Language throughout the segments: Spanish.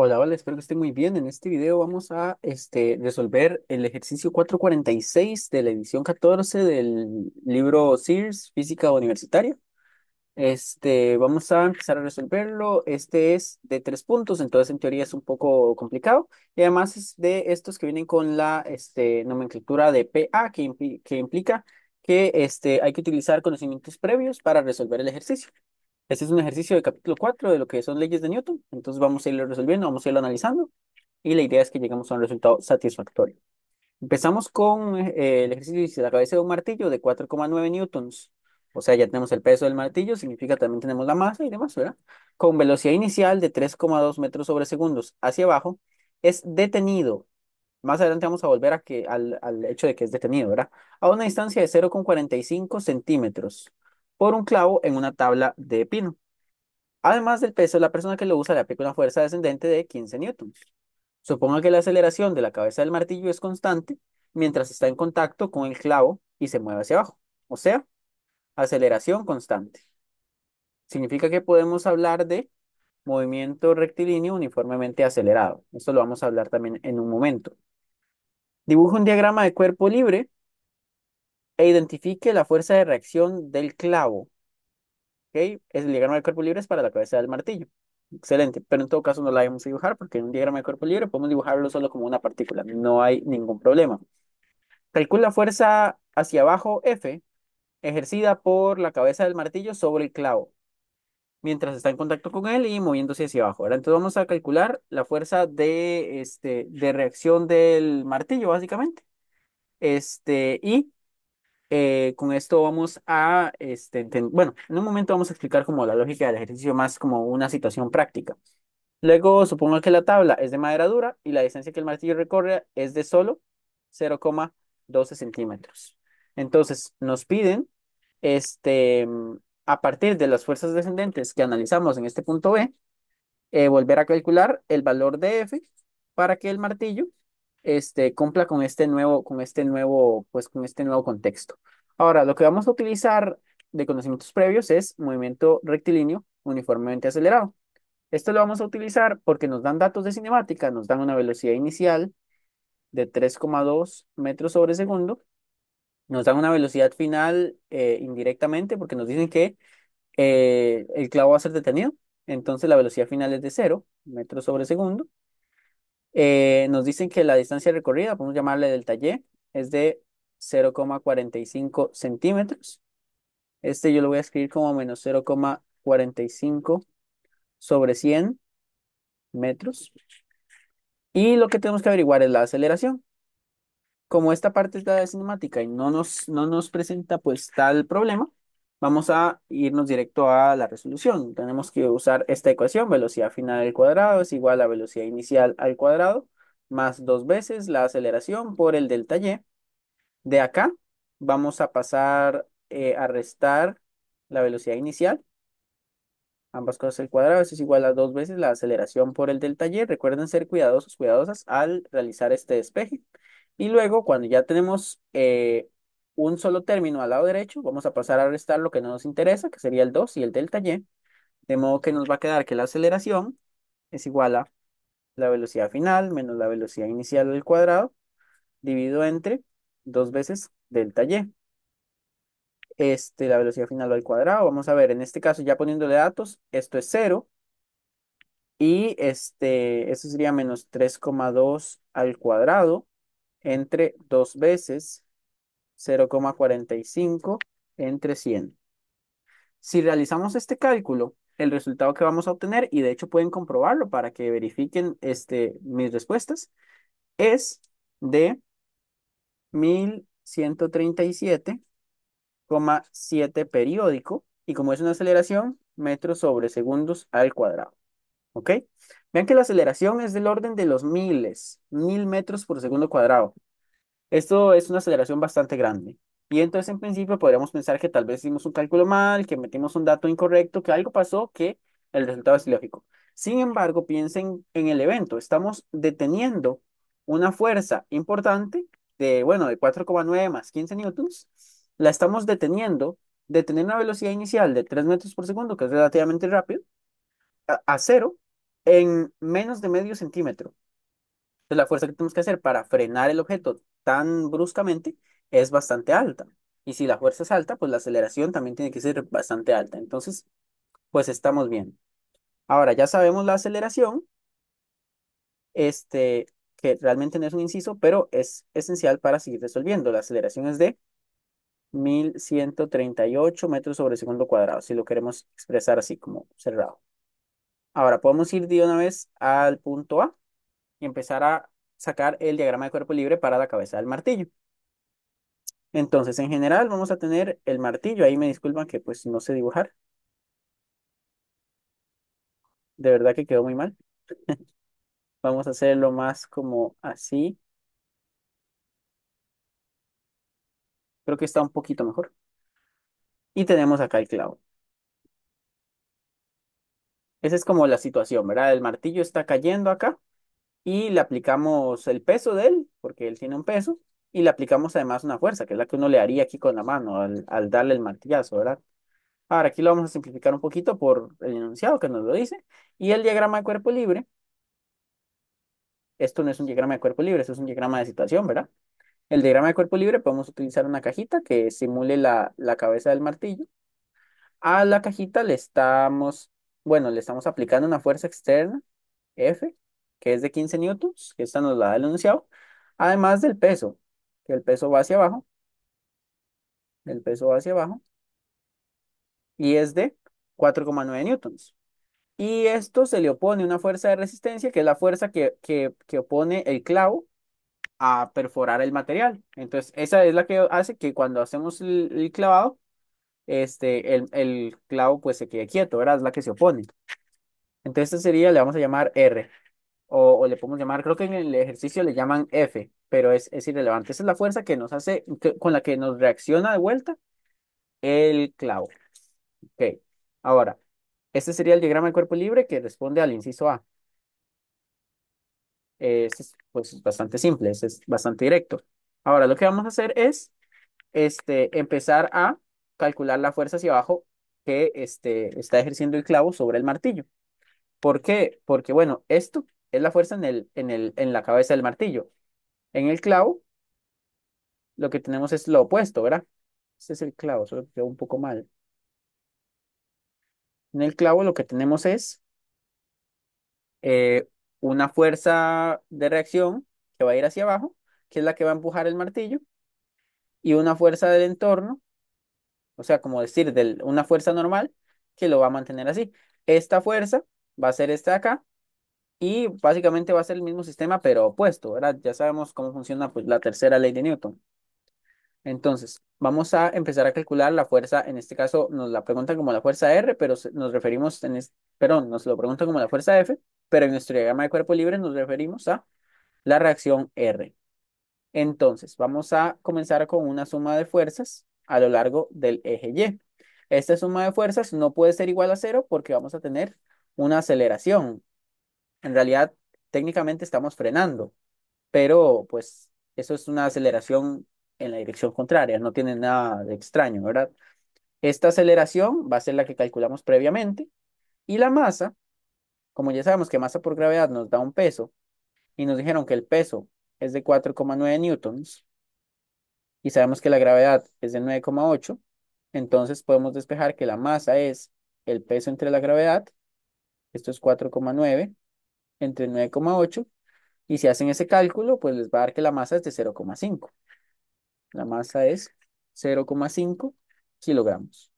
Hola, hola, espero que estén muy bien. En este video vamos a resolver el ejercicio 446 de la edición 14 del libro Sears, Física Universitaria. Vamos a empezar a resolverlo. Este es de 3 puntos, entonces en teoría es un poco complicado. Y además es de estos que vienen con la nomenclatura de PA, que implica que hay que utilizar conocimientos previos para resolver el ejercicio. Este es un ejercicio de capítulo 4 de lo que son leyes de Newton. Entonces vamos a irlo resolviendo, vamos a irlo analizando y la idea es que lleguemos a un resultado satisfactorio. Empezamos con el ejercicio de la cabeza de un martillo de 4,9 newtons. O sea, ya tenemos el peso del martillo, significa también tenemos la masa y demás, ¿verdad? Con velocidad inicial de 3,2 metros sobre segundos hacia abajo, es detenido. Más adelante vamos a volver al hecho de que es detenido, ¿verdad? A una distancia de 0,45 centímetros por un clavo en una tabla de pino. Además del peso, la persona que lo usa le aplica una fuerza descendente de 15 newtons. Suponga que la aceleración de la cabeza del martillo es constante mientras está en contacto con el clavo y se mueve hacia abajo. O sea, aceleración constante. Significa que podemos hablar de movimiento rectilíneo uniformemente acelerado. Esto lo vamos a hablar también en un momento. Dibuja un diagrama de cuerpo libre e identifique la fuerza de reacción del clavo. ¿Ok? El diagrama de cuerpo libre es para la cabeza del martillo. Excelente, pero en todo caso no la vamos a dibujar porque en un diagrama de cuerpo libre podemos dibujarlo solo como una partícula, no hay ningún problema. Calcula fuerza hacia abajo F ejercida por la cabeza del martillo sobre el clavo mientras está en contacto con él y moviéndose hacia abajo, ¿verdad? Entonces vamos a calcular la fuerza de reacción del martillo, básicamente. Y con esto vamos a, bueno, en un momento vamos a explicar como la lógica del ejercicio más como una situación práctica. Luego, supongo que la tabla es de madera dura y la distancia que el martillo recorre es de solo 0,12 centímetros. Entonces, nos piden, este, a partir de las fuerzas descendentes que analizamos en este punto B, volver a calcular el valor de F para que el martillo cumpla con este nuevo contexto. Ahora, lo que vamos a utilizar de conocimientos previos es movimiento rectilíneo uniformemente acelerado. Esto lo vamos a utilizar porque nos dan datos de cinemática, nos dan una velocidad inicial de 3,2 metros sobre segundo, nos dan una velocidad final indirectamente porque nos dicen que el clavo va a ser detenido, entonces la velocidad final es de 0 metros sobre segundo. Nos dicen que la distancia recorrida, podemos llamarle delta Y, es de 0,45 centímetros. Este yo lo voy a escribir como menos 0,45 sobre 100 metros. Y lo que tenemos que averiguar es la aceleración. Como esta parte es la de cinemática y no nos presenta pues tal problema, vamos a irnos directo a la resolución. Tenemos que usar esta ecuación, velocidad final al cuadrado es igual a velocidad inicial al cuadrado, más dos veces la aceleración por el delta Y. De acá vamos a pasar a restar la velocidad inicial. Ambas cosas al cuadrado, eso es igual a dos veces la aceleración por el delta Y. Recuerden ser cuidadosos, cuidadosas al realizar este despeje. Y luego, cuando ya tenemos un solo término al lado derecho, vamos a pasar a restar lo que no nos interesa, que sería el 2 y el delta Y. De modo que nos va a quedar que la aceleración es igual a la velocidad final menos la velocidad inicial al cuadrado, dividido entre dos veces delta Y. La velocidad final al cuadrado, vamos a ver, en este caso ya poniéndole datos, esto es cero. Y eso sería menos 3,2 al cuadrado entre dos veces 0,45 entre 100. Si realizamos este cálculo, el resultado que vamos a obtener, y de hecho pueden comprobarlo para que verifiquen mis respuestas, es de 1137,7 periódico, y como es una aceleración, metros sobre segundos al cuadrado. ¿Ok? Vean que la aceleración es del orden de los miles, 1000 metros por segundo cuadrado. Esto es una aceleración bastante grande. Y entonces, en principio, podríamos pensar que tal vez hicimos un cálculo mal, que metimos un dato incorrecto, que algo pasó, que el resultado es ilógico. Sin embargo, piensen en el evento. Estamos deteniendo una fuerza importante de, bueno, de 4,9 más 15 newtons. La estamos deteniendo de tener una velocidad inicial de 3 metros por segundo, que es relativamente rápido, a cero. en menos de medio centímetro. Entonces, la fuerza que tenemos que hacer para frenar el objeto tan bruscamente es bastante alta. Y si la fuerza es alta, pues la aceleración también tiene que ser bastante alta. Entonces, pues estamos bien. Ahora, ya sabemos la aceleración, este, que realmente no es un inciso, pero es esencial para seguir resolviendo. La aceleración es de 1138 metros sobre segundo cuadrado, si lo queremos expresar así como cerrado. Ahora, podemos ir de una vez al punto A y empezar a sacar el diagrama de cuerpo libre para la cabeza del martillo. Entonces, en general, vamos a tener el martillo. Ahí me disculpan que pues no sé dibujar. De verdad que quedó muy mal. Vamos a hacerlo más como así. Creo que está un poquito mejor. Y tenemos acá el clavo. Esa es como la situación, ¿verdad? El martillo está cayendo acá y le aplicamos el peso de él, porque él tiene un peso, y le aplicamos además una fuerza, que es la que uno le haría aquí con la mano al darle el martillazo, ¿verdad? Ahora aquí lo vamos a simplificar un poquito por el enunciado que nos lo dice. Y el diagrama de cuerpo libre, esto no es un diagrama de cuerpo libre, esto es un diagrama de situación, ¿verdad? El diagrama de cuerpo libre podemos utilizar una cajita que simule la cabeza del martillo. A la cajita le estamos, bueno, le estamos aplicando una fuerza externa, F, que es de 15 newtons, que esta nos la da el enunciado, además del peso, que el peso va hacia abajo, el peso va hacia abajo, y es de 4,9 newtons. Y esto se le opone una fuerza de resistencia, que es la fuerza que opone el clavo a perforar el material. Entonces, esa es la que hace que cuando hacemos el clavado, el clavo pues se quede quieto, ¿verdad? Es la que se opone. Entonces, esta sería, le vamos a llamar R, o le podemos llamar, creo que en el ejercicio le llaman F, pero es irrelevante. Esa es la fuerza que nos hace, con la que nos reacciona de vuelta el clavo. Ok, ahora, este sería el diagrama de cuerpo libre que responde al inciso A. Es pues bastante simple, es bastante directo. Ahora lo que vamos a hacer es empezar a calcular la fuerza hacia abajo que está ejerciendo el clavo sobre el martillo. ¿Por qué? Porque bueno, esto es la fuerza en la cabeza del martillo. En el clavo lo que tenemos es lo opuesto, ¿verdad? Este es el clavo, solo que quedó un poco mal. En el clavo lo que tenemos es eh, una fuerza de reacción que va a ir hacia abajo, que es la que va a empujar el martillo, y una fuerza del entorno, o sea, como decir, una fuerza normal que lo va a mantener así. Esta fuerza va a ser esta de acá y básicamente va a ser el mismo sistema, pero opuesto, ¿verdad? Ya sabemos cómo funciona pues, la tercera ley de Newton. Entonces, vamos a empezar a calcular la fuerza, en este caso nos la preguntan como la fuerza R, pero nos referimos, perdón, nos lo preguntan como la fuerza F, pero en nuestro diagrama de cuerpo libre nos referimos a la reacción R. Entonces, vamos a comenzar con una suma de fuerzas a lo largo del eje Y. Esta suma de fuerzas no puede ser igual a cero porque vamos a tener una aceleración. En realidad, técnicamente estamos frenando, pero pues eso es una aceleración en la dirección contraria, no tiene nada de extraño, ¿verdad? Esta aceleración va a ser la que calculamos previamente y la masa, como ya sabemos que masa por gravedad nos da un peso y nos dijeron que el peso es de 4,9 newtons y sabemos que la gravedad es de 9,8, entonces podemos despejar que la masa es el peso entre la gravedad, esto es 4,9 entre 9,8, y si hacen ese cálculo, pues les va a dar que la masa es de 0,5. La masa es 0,5 kilogramos.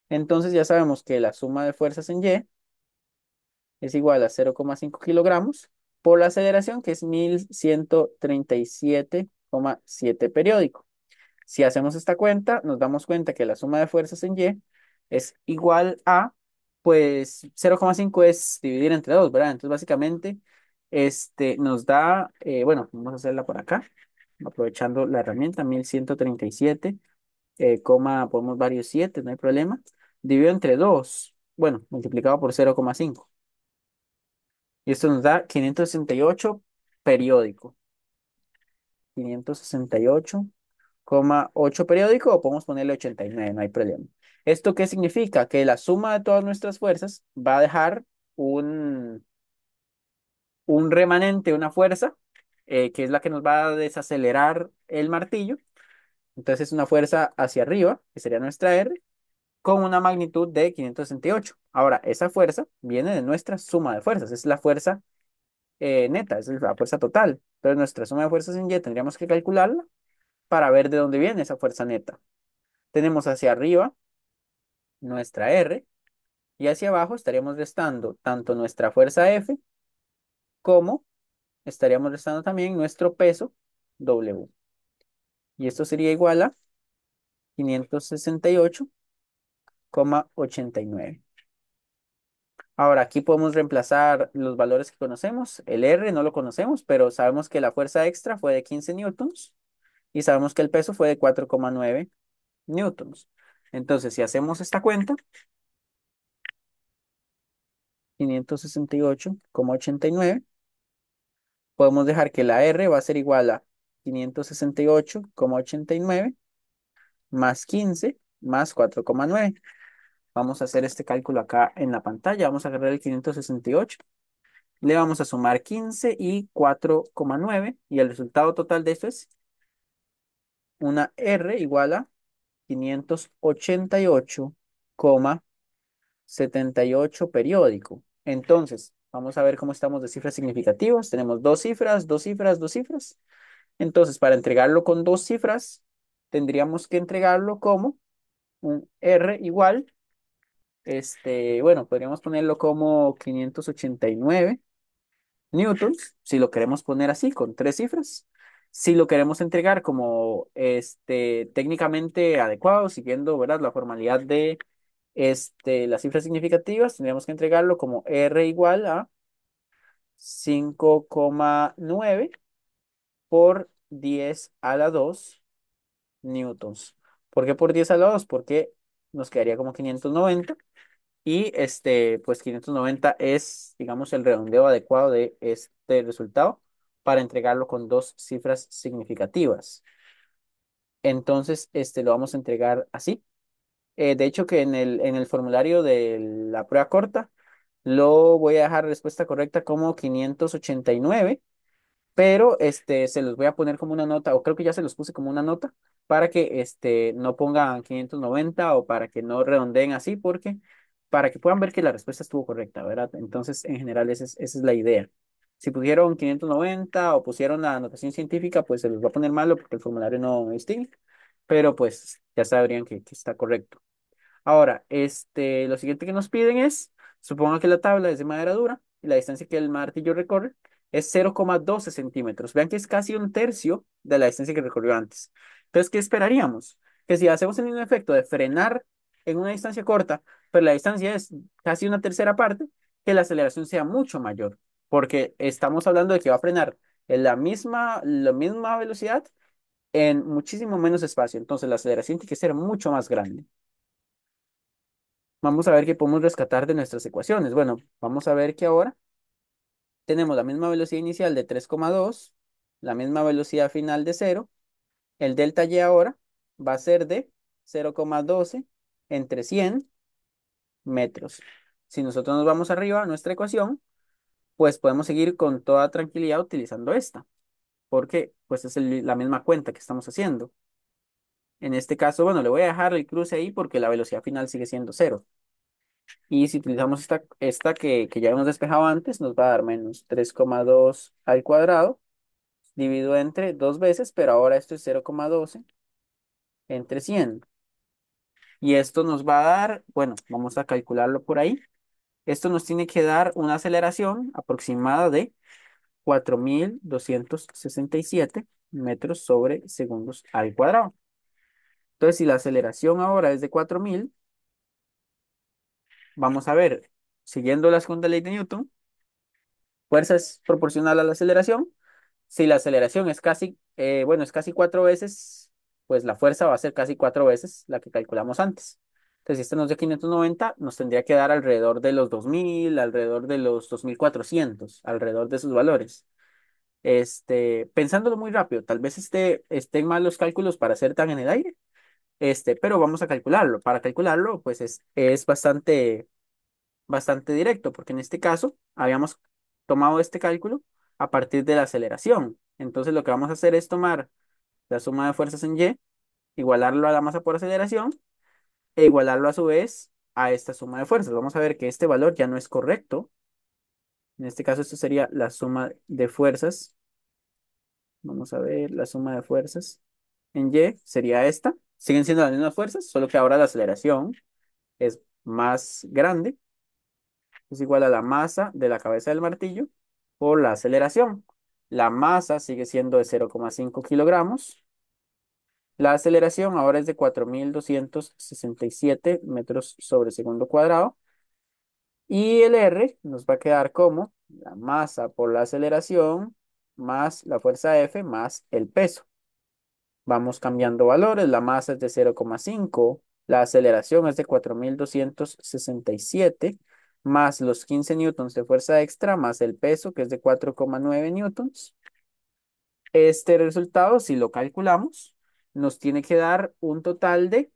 Entonces ya sabemos que la suma de fuerzas en Y es igual a 0,5 kilogramos por la aceleración, que es 1137,7 periódico. Si hacemos esta cuenta, nos damos cuenta que la suma de fuerzas en Y es igual a, pues 0,5 es dividir entre 2, ¿verdad? Entonces básicamente nos da, bueno, vamos a hacerla por acá, aprovechando la herramienta, 1137, podemos varios 7, no hay problema. Dividido entre 2, bueno, multiplicado por 0,5. Y esto nos da 568 periódico. 568,8 periódico o podemos ponerle 89, no hay problema. ¿Esto qué significa? Que la suma de todas nuestras fuerzas va a dejar un, un remanente, una fuerza, que es la que nos va a desacelerar el martillo. Entonces es una fuerza hacia arriba, que sería nuestra R, con una magnitud de 568. Ahora, esa fuerza viene de nuestra suma de fuerzas, es la fuerza neta, es la fuerza total. Entonces nuestra suma de fuerzas en Y tendríamos que calcularla para ver de dónde viene esa fuerza neta. Tenemos hacia arriba nuestra R y hacia abajo estaríamos restando tanto nuestra fuerza F como estaríamos restando también nuestro peso W. Y esto sería igual a 568,89. Ahora, aquí podemos reemplazar los valores que conocemos. El R no lo conocemos, pero sabemos que la fuerza extra fue de 15 newtons y sabemos que el peso fue de 4,9 newtons. Entonces, si hacemos esta cuenta, 568,89, podemos dejar que la R va a ser igual a 568,89 más 15 más 4,9. Vamos a hacer este cálculo acá en la pantalla. Vamos a agarrar el 568. Le vamos a sumar 15 y 4,9. Y el resultado total de esto es una R igual a 588,78 periódico. Entonces, vamos a ver cómo estamos de cifras significativas. Tenemos dos cifras, dos cifras, dos cifras. Entonces, para entregarlo con dos cifras, tendríamos que entregarlo como un R igual. Bueno, podríamos ponerlo como 589 newtons, si lo queremos poner así, con tres cifras. Si lo queremos entregar como técnicamente adecuado, siguiendo, ¿verdad?, la formalidad de las cifras significativas, tendríamos que entregarlo como R igual a 5,9 por 10 a la 2 newtons. ¿Por qué por 10 a la 2? Porque nos quedaría como 590. Y pues 590 es, digamos, el redondeo adecuado de este resultado para entregarlo con dos cifras significativas. Entonces, lo vamos a entregar así. De hecho, que en el formulario de la prueba corta, lo voy a dejar respuesta correcta como 589, pero se los voy a poner como una nota, o creo que ya se los puse como una nota, para que no pongan 590 o para que no redondeen así, porque para que puedan ver que la respuesta estuvo correcta, ¿verdad? Entonces, en general, esa es la idea. Si pusieron 590 o pusieron la anotación científica, pues se los va a poner malo porque el formulario no distingue, pero pues ya sabrían que está correcto. Ahora, lo siguiente que nos piden es, suponga que la tabla es de madera dura y la distancia que el martillo recorre es 0,12 centímetros. Vean que es casi un tercio de la distancia que recorrió antes. Entonces, ¿qué esperaríamos? Que si hacemos el mismo efecto de frenar en una distancia corta, pero la distancia es casi una tercera parte, que la aceleración sea mucho mayor, porque estamos hablando de que va a frenar en la misma velocidad en muchísimo menos espacio. Entonces, la aceleración tiene que ser mucho más grande. Vamos a ver qué podemos rescatar de nuestras ecuaciones. Bueno, vamos a ver que ahora tenemos la misma velocidad inicial de 3,2, la misma velocidad final de 0. El delta Y ahora va a ser de 0,12 entre 100 metros. Si nosotros nos vamos arriba a nuestra ecuación, pues podemos seguir con toda tranquilidad utilizando esta, porque pues es la misma cuenta que estamos haciendo. En este caso, bueno, le voy a dejar el cruce ahí porque la velocidad final sigue siendo 0. Y si utilizamos esta que ya hemos despejado antes, nos va a dar menos 3,2 al cuadrado, dividido entre dos veces, pero ahora esto es 0,12 entre 100. Y esto nos va a dar, bueno, vamos a calcularlo por ahí. Esto nos tiene que dar una aceleración aproximada de 4.267 metros sobre segundos al cuadrado. Entonces, si la aceleración ahora es de 4.000, vamos a ver, siguiendo la segunda ley de Newton, fuerza es proporcional a la aceleración. Si la aceleración es casi, bueno, es casi cuatro veces, pues la fuerza va a ser casi cuatro veces la que calculamos antes. Entonces, si este nos dio 590, nos tendría que dar alrededor de los 2.000, alrededor de los 2.400, alrededor de esos valores. Pensándolo muy rápido, tal vez estén mal los cálculos para hacer tan en el aire, pero vamos a calcularlo. Para calcularlo, pues es bastante, bastante directo, porque en este caso habíamos tomado este cálculo a partir de la aceleración. Entonces lo que vamos a hacer es tomar la suma de fuerzas en Y, igualarlo a la masa por aceleración e igualarlo a su vez a esta suma de fuerzas. Vamos a ver que este valor ya no es correcto. En este caso, esto sería la suma de fuerzas. Vamos a ver la suma de fuerzas en Y sería esta. Siguen siendo las mismas fuerzas, solo que ahora la aceleración es más grande. Es igual a la masa de la cabeza del martillo por la aceleración. La masa sigue siendo de 0,5 kilogramos. La aceleración ahora es de 4.267 metros sobre segundo cuadrado. Y el R nos va a quedar como la masa por la aceleración más la fuerza F más el peso. Vamos cambiando valores. La masa es de 0,5. La aceleración es de 4.267 más los 15 newtons de fuerza extra más el peso que es de 4,9 newtons. Este resultado, si lo calculamos, nos tiene que dar un total de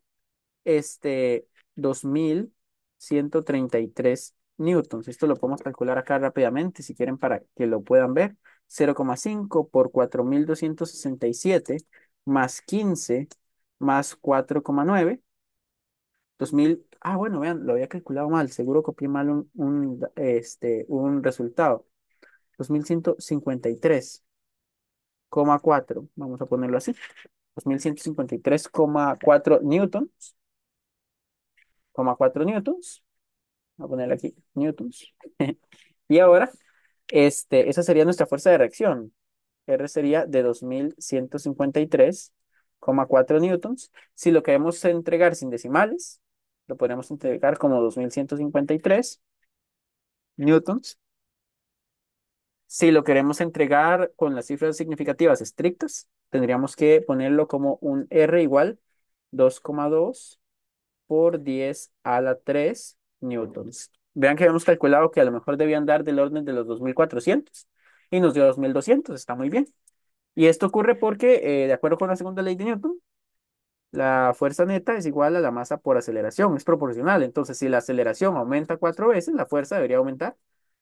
2.133 newtons. Esto lo podemos calcular acá rápidamente si quieren para que lo puedan ver. 0,5 por 4.267 más 15 más 4,9. 2.000. Bueno, vean, lo había calculado mal. Seguro copié mal un resultado. 2.153,4. Vamos a ponerlo así. 2.153,4 newtons. 4 newtons. Voy a ponerle aquí, newtons. Y ahora, esa sería nuestra fuerza de reacción. R sería de 2.153,4 newtons. Si lo queremos entregar sin decimales, lo podemos entregar como 2.153 newtons. Si lo queremos entregar con las cifras significativas estrictas, tendríamos que ponerlo como un R igual 2,2 por 10 a la 3 newtons. Vean que habíamos calculado que a lo mejor debían dar del orden de los 2.400 y nos dio 2.200. Está muy bien. Y esto ocurre porque, de acuerdo con la segunda ley de Newton, la fuerza neta es igual a la masa por aceleración, es proporcional. Entonces, si la aceleración aumenta 4 veces, la fuerza debería aumentar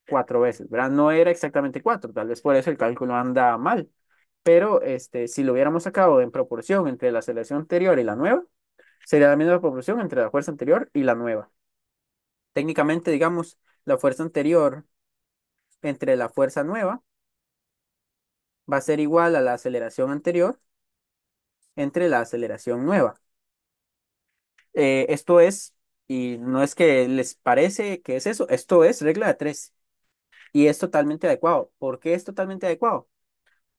4 veces, ¿verdad? No era exactamente 4, tal vez por eso el cálculo anda mal. Pero si lo hubiéramos sacado en proporción entre la aceleración anterior y la nueva, sería la misma proporción entre la fuerza anterior y la nueva. Técnicamente, digamos, la fuerza anterior entre la fuerza nueva va a ser igual a la aceleración anterior entre la aceleración nueva. Esto es, y no es que les parece que es eso, esto es regla de tres y es totalmente adecuado. ¿Por qué es totalmente adecuado?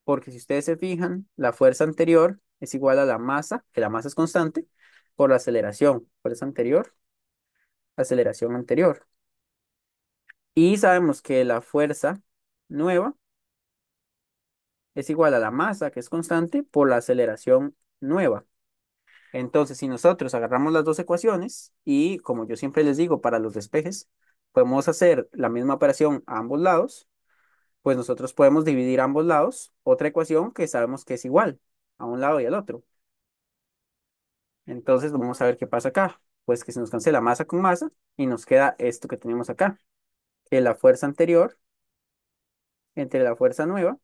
Porque si ustedes se fijan, la fuerza anterior es igual a la masa, que la masa es constante, por la aceleración. Fuerza anterior, aceleración anterior. Y sabemos que la fuerza nueva es igual a la masa, que es constante, por la aceleración nueva. Entonces, si nosotros agarramos las dos ecuaciones y, como yo siempre les digo, para los despejes, podemos hacer la misma operación a ambos lados, pues nosotros podemos dividir ambos lados otra ecuación que sabemos que es igual a un lado y al otro. Entonces, vamos a ver qué pasa acá. Pues que se nos cancela masa con masa y nos queda esto que tenemos acá, que la fuerza anterior entre la fuerza nueva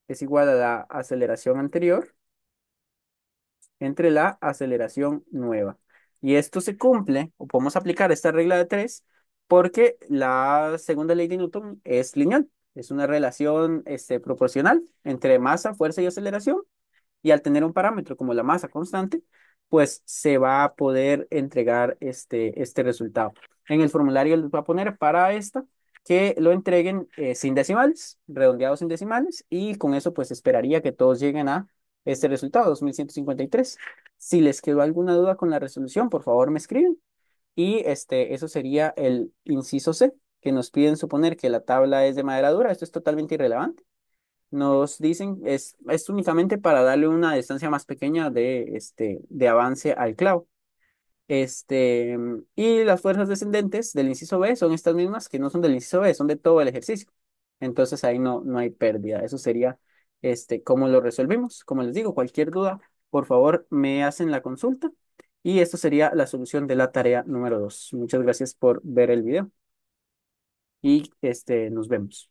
es igual a la aceleración anterior entre la aceleración nueva. Y esto se cumple, o podemos aplicar esta regla de tres, porque la segunda ley de Newton es lineal. Es una relación proporcional entre masa, fuerza y aceleración. Y al tener un parámetro como la masa constante, pues se va a poder entregar este resultado. En el formulario les voy a poner para esta que lo entreguen sin decimales, redondeados sin decimales, y con eso pues esperaría que todos lleguen a este resultado, 2.153. Si les quedó alguna duda con la resolución, por favor me escriben. Y eso sería el inciso C, que nos piden suponer que la tabla es de madera dura. Esto es totalmente irrelevante. Nos dicen, es únicamente para darle una distancia más pequeña de avance al clavo. Y las fuerzas descendentes del inciso B son estas mismas que no son del inciso B, son de todo el ejercicio. Entonces ahí no hay pérdida. Eso sería cómo lo resolvimos. Como les digo, cualquier duda, por favor, me hacen la consulta. Y esto sería la solución de la tarea número 2. Muchas gracias por ver el video. y nos vemos.